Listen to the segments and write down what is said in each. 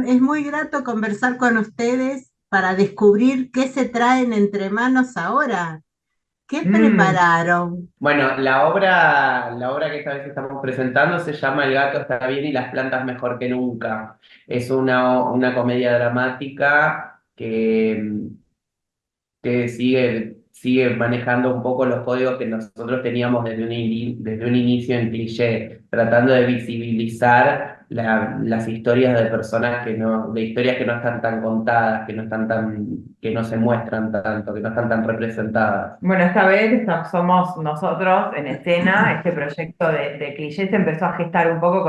es muy grato conversar con ustedes para descubrir qué se traen entre manos ahora. ¿Qué Mm, prepararon? bueno, la obra que esta vez estamos presentando se llama El gato está bien y las plantas mejor que nunca. Es una comedia dramática que sigue manejando un poco los códigos que nosotros teníamos desde un inicio en Cliché, tratando de visibilizar las historias de personas de historias que no están tan contadas, que no se muestran tanto, que no están tan representadas. Bueno, esta vez somos nosotros en escena. Este proyecto de Cliché se empezó a gestar un poco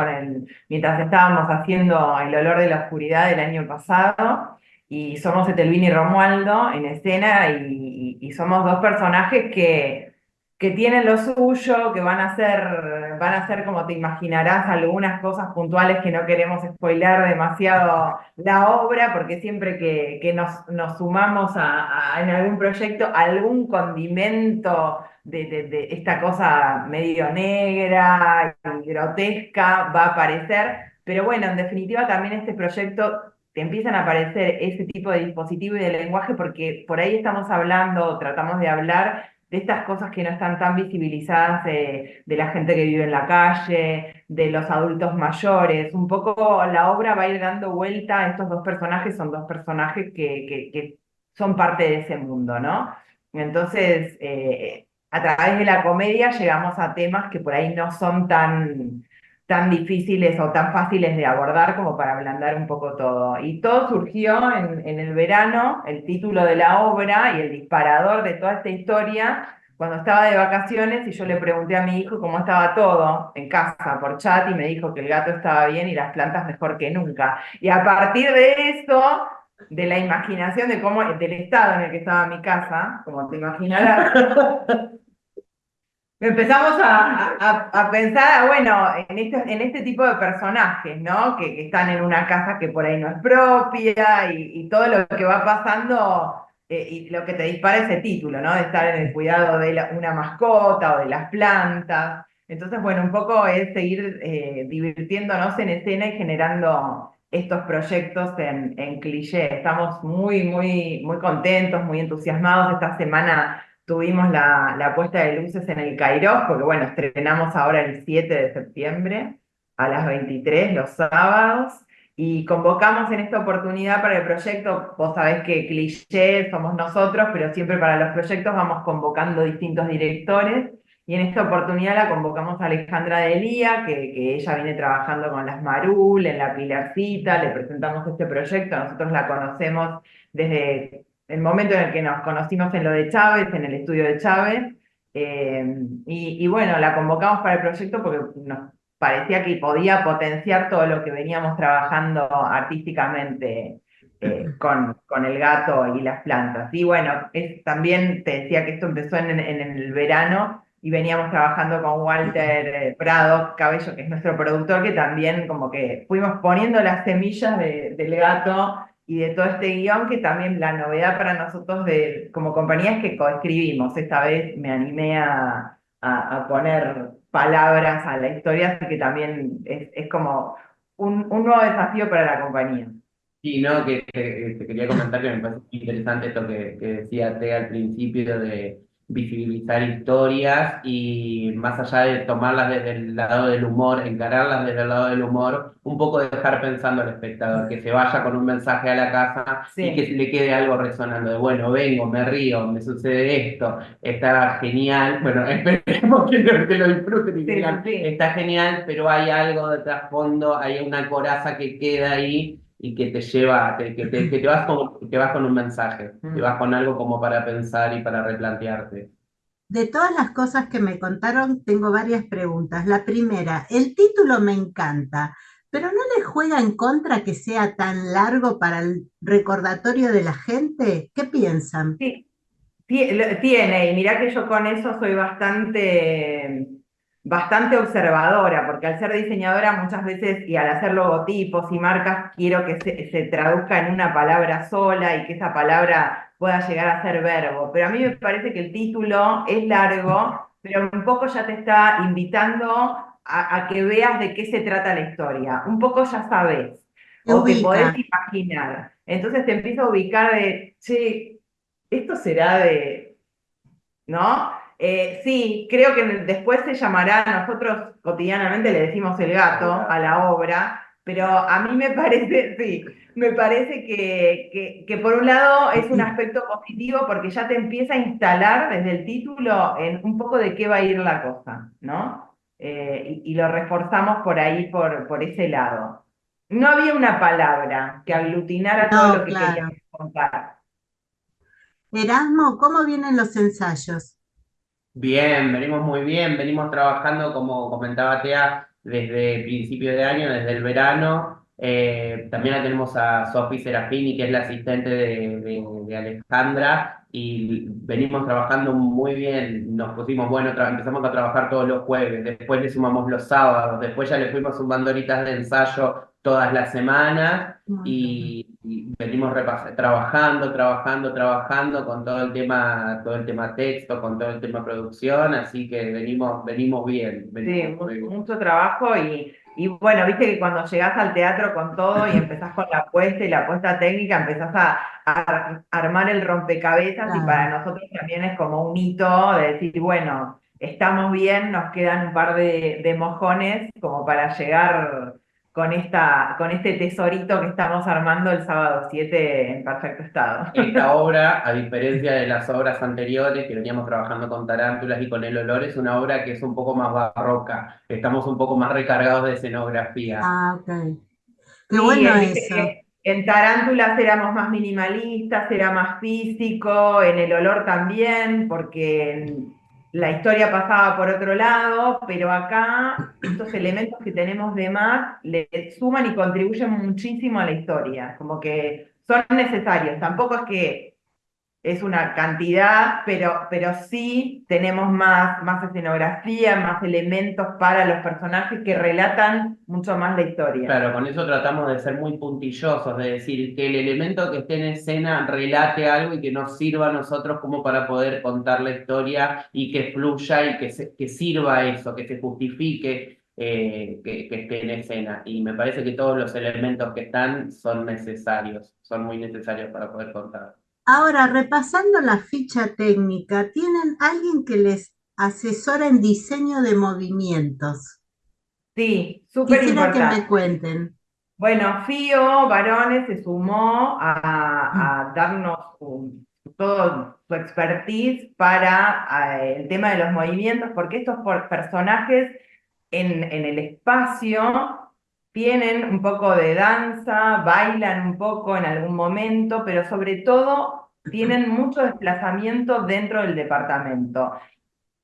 mientras estábamos haciendo El olor de la oscuridad del año pasado, y somos Etelvina y Romualdo en escena, y somos dos personajes que tienen lo suyo, que van a ser, como te imaginarás, algunas cosas puntuales que no queremos spoiler demasiado la obra, porque siempre que nos sumamos en algún proyecto, algún condimento de esta cosa medio negra y grotesca va a aparecer. Pero bueno, en definitiva también este proyecto te empiezan a aparecer ese tipo de dispositivo y de lenguaje, porque por ahí estamos hablando, tratamos de hablar de estas cosas que no están tan visibilizadas, de la gente que vive en la calle, de los adultos mayores. Un poco la obra va a ir dando vuelta a estos dos personajes. Son dos personajes que son parte de ese mundo, ¿no? Entonces, a través de la comedia llegamos a temas que por ahí no son tan difíciles o tan fáciles de abordar, como para ablandar un poco todo. Y todo surgió en el verano. El título de la obra y el disparador de toda esta historia, cuando estaba de vacaciones y yo le pregunté a mi hijo cómo estaba todo en casa por chat, y me dijo que el gato estaba bien y las plantas mejor que nunca. Y a partir de eso, de la imaginación del estado en el que estaba mi casa, como te imaginarás, empezamos a pensar, bueno, en este tipo de personajes, ¿no? Que están en una casa que por ahí no es propia, y todo lo que va pasando, y lo que te dispara ese título, ¿no? De estar en el cuidado de una mascota o de las plantas. Entonces, bueno, un poco es seguir divirtiéndonos en escena y generando estos proyectos en Cliché. Estamos muy, muy, muy contentos, muy entusiasmados. Esta semana tuvimos la puesta de luces en el Kairos, porque bueno, estrenamos ahora el 7 de septiembre a las 23 los sábados, y convocamos en esta oportunidad para el proyecto. Vos sabés que Cliché somos nosotros, pero siempre para los proyectos vamos convocando distintos directores, y en esta oportunidad la convocamos a Alejandra Delía, que ella viene trabajando con las Marul en La Pilarcita. Le presentamos este proyecto. Nosotros la conocemos desde el momento en el que nos conocimos en lo de Chávez, en el estudio de Chávez. Y bueno, la convocamos para el proyecto porque nos parecía que podía potenciar todo lo que veníamos trabajando artísticamente, con el gato y las plantas. Y bueno, también te decía que esto empezó en el verano, y veníamos trabajando con Walter Prado Cabello, que es nuestro productor, que también como que fuimos poniendo las semillas del gato y de todo este guión, que también la novedad para nosotros como compañía es que coescribimos. Esta vez me animé a poner palabras a la historia, así que también es como un nuevo desafío para la compañía. Y no, que te quería comentar que me parece muy interesante esto que decía Tea al principio de visibilizar historias y más allá de tomarlas desde el lado del humor, encararlas desde el lado del humor, un poco dejar pensando al espectador, que se vaya con un mensaje a la casa y que Sí, le quede algo resonando de, bueno, vengo, me río, me sucede esto, está genial, bueno, esperemos que lo disfruten y que sí, sí, digan, sí. está genial, pero hay algo de trasfondo, hay una coraza que queda ahí y que te lleva, que te vas con un mensaje, te Mm. vas con algo como para pensar y para replantearte. De todas las cosas que me contaron, tengo varias preguntas. La primera, el título me encanta, pero ¿no le juega en contra que sea tan largo para el recordatorio de la gente? ¿Qué piensan? Sí, tiene, y mirá que yo con eso soy bastante observadora, porque al ser diseñadora muchas veces, y al hacer logotipos y marcas, quiero que se traduzca en una palabra sola y que esa palabra pueda llegar a ser verbo. Pero a mí me parece que el título es largo, pero un poco ya te está invitando a que veas de qué se trata la historia. Un poco ya sabes. Te o te podés ubica. imaginar. Entonces te empieza a ubicar de, che, esto será de, ¿no? Sí, creo que después se llamará, nosotros cotidianamente le decimos el gato a la obra, pero a mí me parece, sí, me parece que por un lado es un aspecto positivo porque ya te empieza a instalar desde el título en un poco de qué va a ir la cosa, ¿no? Y lo reforzamos por ahí, por ese lado. No había una palabra que aglutinara todo No, lo que queríamos claro. contar. Erasmo, ¿cómo vienen los ensayos? Bien, venimos muy bien, venimos trabajando, como comentaba Tea, desde principio de año, desde el verano. También la tenemos a Sofi Serafini, que es la asistente de Alejandra, y venimos trabajando muy bien. Nos pusimos, bueno, empezamos a trabajar todos los jueves, después le sumamos los sábados, después ya le fuimos sumando horitas de ensayo todas las semanas. Un montón. Y venimos trabajando con todo el tema texto, con todo el tema producción, así que venimos bien, Sí, venimos muy bien. mucho trabajo y bueno, viste que cuando llegás al teatro con todo y empezás con la apuesta y la apuesta técnica, empezás a armar el rompecabezas y para Claro. nosotros también es como un hito de decir, bueno, estamos bien, nos quedan un par de mojones como para llegar con este tesorito que estamos armando el sábado 7 en perfecto estado. Esta obra, a diferencia de las obras anteriores que veníamos trabajando con Tarántulas y con El Olor, es una obra que es un poco más barroca, estamos un poco más recargados de escenografía. Ah, ok. Qué Sí, bueno viste eso. que en Tarántulas éramos más minimalistas, era más físico, en el olor también, porque la historia pasaba por otro lado, pero acá estos elementos que tenemos de más le suman y contribuyen muchísimo a la historia, como que son necesarios. Tampoco es que es una cantidad, pero sí tenemos más escenografía, más elementos para los personajes que relatan mucho más la historia. Claro, con eso tratamos de ser muy puntillosos, de decir que el elemento que esté en escena relate algo y que nos sirva a nosotros como para poder contar la historia y que fluya y que sirva eso, que se justifique que esté en escena. Y me parece que todos los elementos que están son necesarios, son muy necesarios para poder contar. Ahora, repasando la ficha técnica, ¿tienen alguien que les asesora en diseño de movimientos? Sí, súper Quisiera que me importante. cuenten. Bueno, Fío Varones se sumó a darnos todo su expertise para el tema de los movimientos, porque estos personajes en el espacio tienen un poco de danza, bailan un poco en algún momento, pero sobre todo tienen mucho desplazamiento dentro del departamento,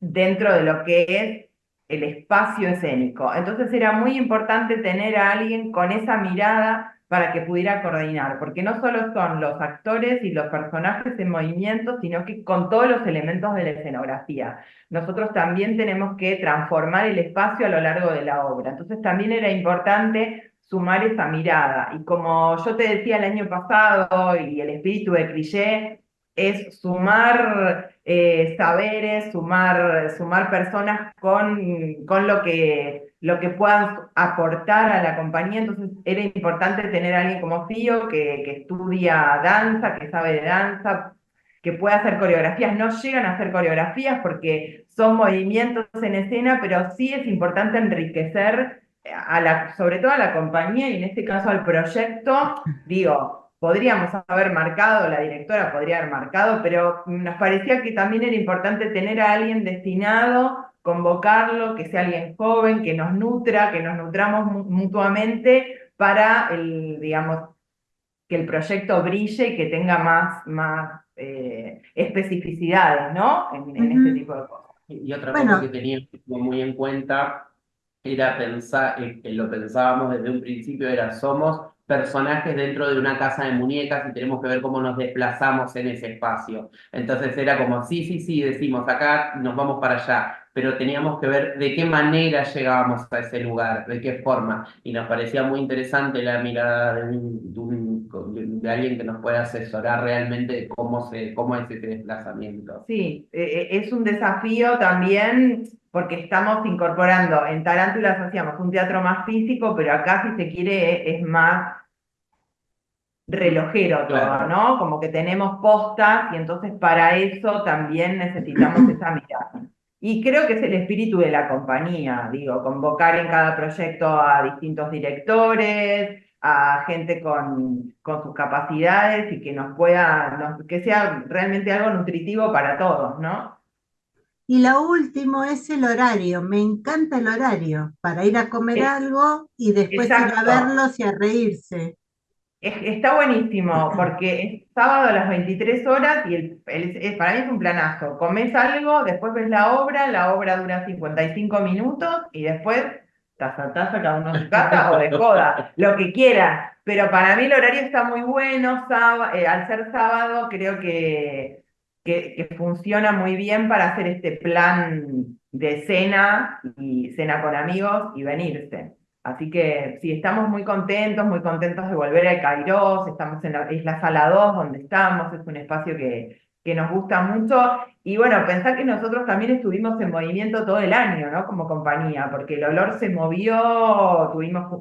dentro de lo que es el espacio escénico. Entonces era muy importante tener a alguien con esa mirada para que pudiera coordinar, porque no solo son los actores y los personajes en movimiento, sino que con todos los elementos de la escenografía. Nosotros también tenemos que transformar el espacio a lo largo de la obra. Entonces también era importante sumar esa mirada. Y como yo te decía el año pasado, y el espíritu de Cliché, es sumar saberes, sumar personas con lo que puedan aportar a la compañía. Entonces era importante tener a alguien como Fío que estudia danza, que sabe de danza, que pueda hacer coreografías. No llegan a hacer coreografías porque son movimientos en escena, pero sí es importante enriquecer sobre todo a la compañía y en este caso al proyecto. Digo, podríamos haber marcado, la directora podría haber marcado, pero nos parecía que también era importante tener a alguien destinado, convocarlo, que sea alguien joven, que nos nutra, que nos nutramos mutuamente para digamos, que el proyecto brille y que tenga más especificidades, ¿no? En este Ujú. tipo de cosas. Y otra cosa que Bueno, teníamos muy en cuenta era pensar, que lo pensábamos desde un principio, era somos personajes dentro de una casa de muñecas y tenemos que ver cómo nos desplazamos en ese espacio. Entonces era como, sí, sí, sí, decimos acá, nos vamos para allá, pero teníamos que ver de qué manera llegábamos a ese lugar, de qué forma. Y nos parecía muy interesante la mirada de alguien que nos pueda asesorar realmente de cómo es ese desplazamiento. Sí, es un desafío también porque estamos incorporando, en Tarántulas hacíamos un teatro más físico, pero acá si se quiere es más relojero todo, Claro. ¿no? Como que tenemos postas y entonces para eso también necesitamos esa mirada. Y creo que es el espíritu de la compañía, digo, convocar en cada proyecto a distintos directores, a gente con sus capacidades y que nos pueda, que sea realmente algo nutritivo para todos, ¿no? Y lo último es el horario. Me encanta el horario para ir a comer Eh, algo y después ir a Exacto. verlos y a reírse. Está buenísimo porque es sábado a las 23 horas y para mí es un planazo. Comes algo, después ves la obra dura 55 minutos y después taza a taza, cada uno a su casa o de joda, lo que quiera. Pero para mí el horario está muy bueno, al ser sábado creo que funciona muy bien para hacer este plan de cena y cena con amigos y venirse. Así que sí, estamos muy contentos de volver a Cairós, estamos en la Isla Sala 2, donde estamos, es un espacio que nos gusta mucho. Y bueno, pensar que nosotros también estuvimos en movimiento todo el año, ¿no? Como compañía, porque el olor se movió,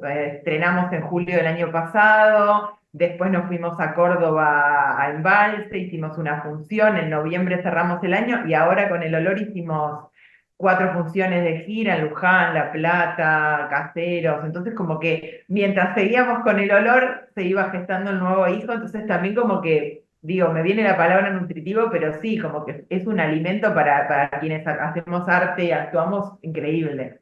estrenamos en julio del año pasado, después nos fuimos a Córdoba a Embalse, hicimos una función, en noviembre cerramos el año y ahora con el olor hicimos 4 funciones de gira en Luján, La Plata, Caseros, entonces como que mientras seguíamos con el olor se iba gestando el nuevo hijo, entonces también como que, digo, me viene la palabra nutritivo, pero sí, como que es un alimento para quienes hacemos arte y actuamos increíble.